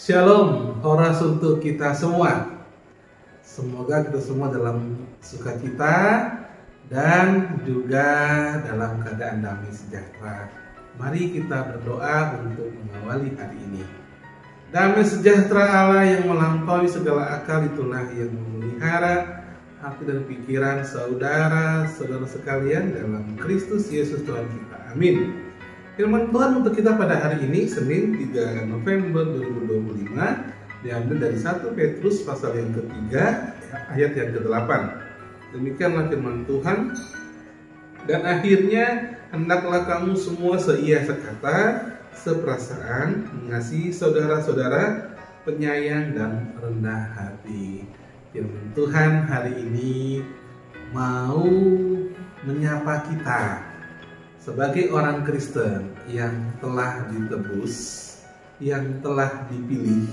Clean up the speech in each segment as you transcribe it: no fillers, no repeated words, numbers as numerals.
Shalom, horas untuk kita semua. Semoga kita semua dalam sukacita dan juga dalam keadaan damai sejahtera. Mari kita berdoa untuk mengawali hari ini. Damai sejahtera Allah yang melampaui segala akal, itulah yang memelihara hati dan pikiran saudara-saudara sekalian dalam Kristus Yesus Tuhan kita. Amin. Firman Tuhan untuk kita pada hari ini, Senin 3 November 2025, diambil dari 1 Petrus pasal yang ketiga, ayat yang ke-8. Demikianlah firman Tuhan. Dan akhirnya, hendaklah kamu semua seia sekata, seperasaan, mengasihi saudara-saudara, penyayang dan rendah hati. Firman Tuhan hari ini mau menyapa kita sebagai orang Kristen yang telah ditebus, yang telah dipilih,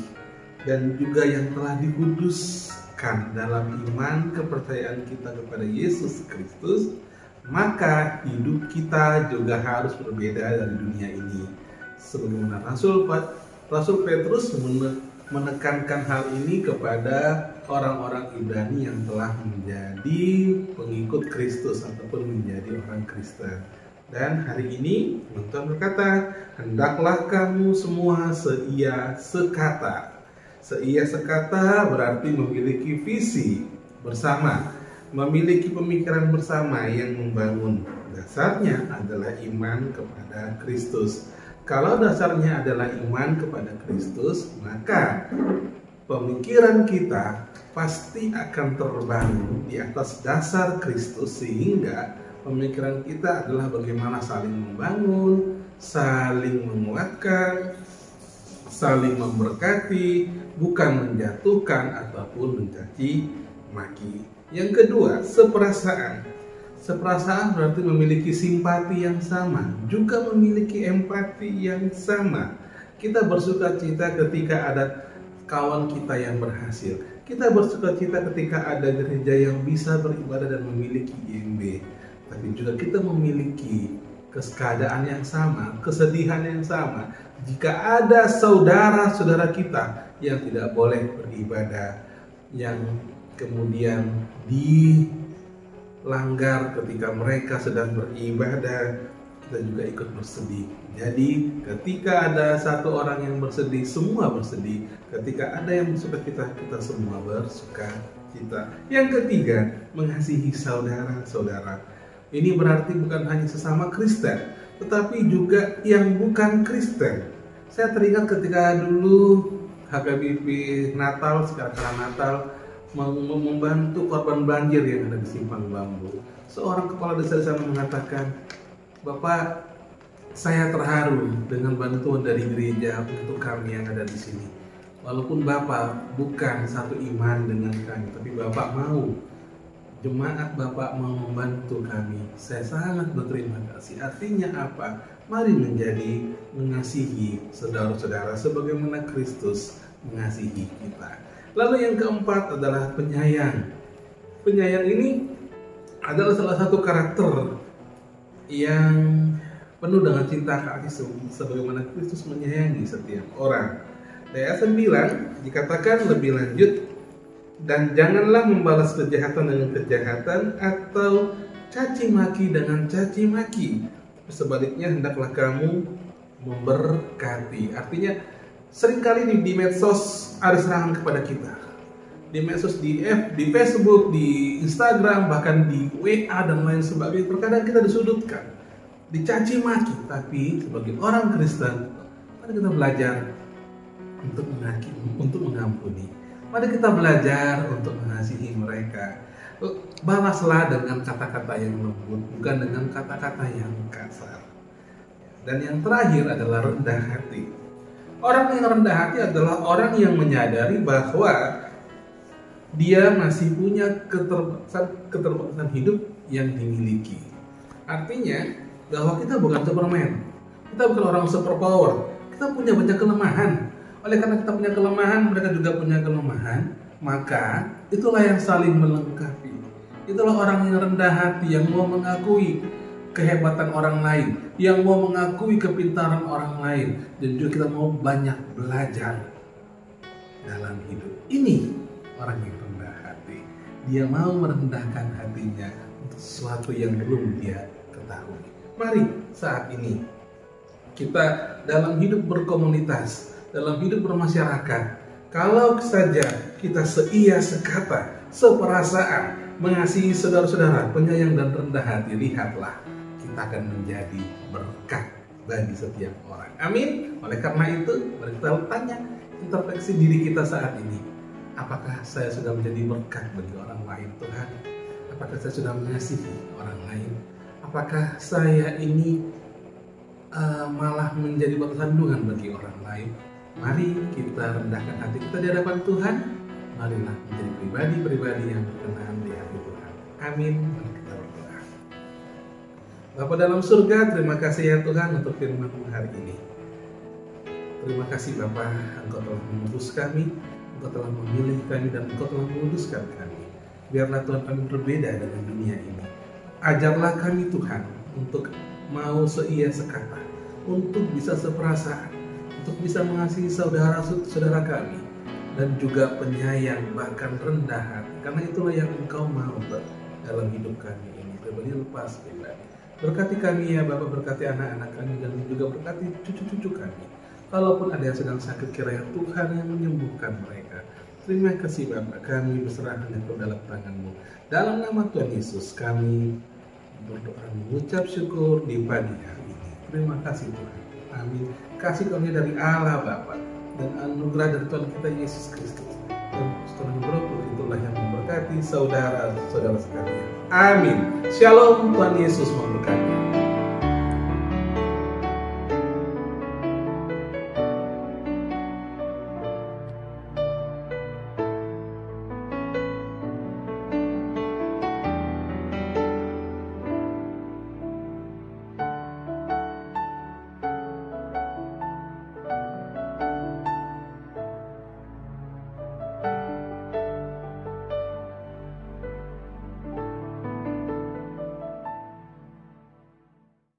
dan juga yang telah dikuduskan dalam iman kepercayaan kita kepada Yesus Kristus, maka hidup kita juga harus berbeda dari dunia ini. Sebagaimana Rasul Petrus menekankan hal ini kepada orang-orang Ibrani yang telah menjadi pengikut Kristus ataupun menjadi orang Kristen. Dan hari ini Tuhan berkata, hendaklah kamu semua seia sekata. Seia sekata berarti memiliki visi bersama, memiliki pemikiran bersama yang membangun. Dasarnya adalah iman kepada Kristus. Kalau dasarnya adalah iman kepada Kristus, maka pemikiran kita pasti akan terbangun di atas dasar Kristus, sehingga pemikiran kita adalah bagaimana saling membangun, saling menguatkan, saling memberkati, bukan menjatuhkan ataupun mencaci maki. Yang kedua, seperasaan. Seperasaan berarti memiliki simpati yang sama, juga memiliki empati yang sama. Kita bersuka cita ketika ada kawan kita yang berhasil. Kita bersuka cita ketika ada gereja yang bisa beribadah dan memiliki IMB. Tapi juga kita memiliki keadaan yang sama, kesedihan yang sama jika ada saudara-saudara kita yang tidak boleh beribadah, yang kemudian dilanggar ketika mereka sedang beribadah, kita juga ikut bersedih. Jadi ketika ada satu orang yang bersedih, semua bersedih. Ketika ada yang bersuka cita, kita semua bersuka cita. Yang ketiga, mengasihi saudara-saudara. Ini berarti bukan hanya sesama Kristen, tetapi juga yang bukan Kristen. Saya teringat ketika dulu HKBP Natal, sekarang Natal, membantu korban banjir yang ada di Simpang Bambu. Seorang kepala desa di sana mengatakan, "Bapak, saya terharu dengan bantuan dari gereja untuk kami yang ada di sini. Walaupun Bapak bukan satu iman dengan kami, tapi Bapak mau, jemaat Bapak mau membantu kami. Saya sangat berterima kasih." Artinya apa? Mari menjadi mengasihi saudara-saudara sebagaimana Kristus mengasihi kita. Lalu yang keempat adalah penyayang. Penyayang ini adalah salah satu karakter yang penuh dengan cinta kasih sebagaimana Kristus menyayangi setiap orang. Ayat 9 dikatakan lebih lanjut, dan janganlah membalas kejahatan dengan kejahatan atau caci maki dengan caci maki. Sebaliknya hendaklah kamu memberkati. Artinya seringkali di medsos ada serangan kepada kita. Di medsos, di Facebook, di Instagram, bahkan di WA dan lain sebagainya. Terkadang kita disudutkan, dicaci maki. Tapi sebagai orang Kristen, mari kita belajar untuk mengampuni. Mari kita belajar untuk mengasihi mereka. Balaslah dengan kata-kata yang lembut, bukan dengan kata-kata yang kasar. Dan yang terakhir adalah rendah hati. Orang yang rendah hati adalah orang yang menyadari bahwa dia masih punya keterbatasan hidup yang dimiliki. Artinya bahwa kita bukan Superman, kita bukan orang superpower, kita punya banyak kelemahan. Oleh karena kita punya kelemahan, mereka juga punya kelemahan, maka itulah yang saling melengkapi. Itulah orang yang rendah hati, yang mau mengakui kehebatan orang lain, yang mau mengakui kepintaran orang lain, dan juga kita mau banyak belajar dalam hidup. Ini orang yang rendah hati. Dia mau merendahkan hatinya untuk sesuatu yang belum dia ketahui. Mari saat ini kita dalam hidup berkomunitas, dalam hidup bermasyarakat, kalau saja kita seia, sekata, seperasaan, mengasihi saudara-saudara, penyayang dan rendah hati, lihatlah kita akan menjadi berkat bagi setiap orang. Amin. Oleh karena itu, mari kita tanya introspeksi diri kita saat ini. Apakah saya sudah menjadi berkat bagi orang lain, Tuhan? Apakah saya sudah mengasihi orang lain? Apakah saya ini malah menjadi batu sandungan bagi orang lain? Mari kita rendahkan hati kita di hadapan Tuhan. Marilah menjadi pribadi-pribadi yang berkenan di hati Tuhan. Amin. Mari kita berdoa. Bapa dalam surga, terima kasih ya Tuhan untuk firman-Mu hari ini. Terima kasih Bapa, Engkau telah menebus kami, Engkau telah memilih kami, dan Engkau telah menguduskan kami. Biarlah Tuhan kami berbeda dengan dunia ini. Ajarlah kami Tuhan untuk mau seia sekata, untuk bisa seperasaan, untuk bisa mengasihi saudara-saudara kami, dan juga penyayang, bahkan rendah hati. Karena itulah yang Engkau mau dalam hidup kami ini, pribadi lepas pribadi. Berkati kami ya Bapak, berkati anak-anak kami, dan juga berkati cucu-cucu kami. Kalaupun ada yang sedang sakit, kiranya Tuhan yang menyembuhkan mereka. Terima kasih Bapak, kami berserah hanya ke dalam tangan-Mu. Dalam nama Tuhan Yesus kami berdoa mengucap syukur di pagi hari ini. Terima kasih Tuhan. Amin. Kasih karunia dari Allah Bapa dan anugerah dari Tuhan kita Yesus Kristus dan setelah Roh Kudus itulah yang memberkati saudara-saudara sekalian. Amin. Shalom, Tuhan Yesus memberkati.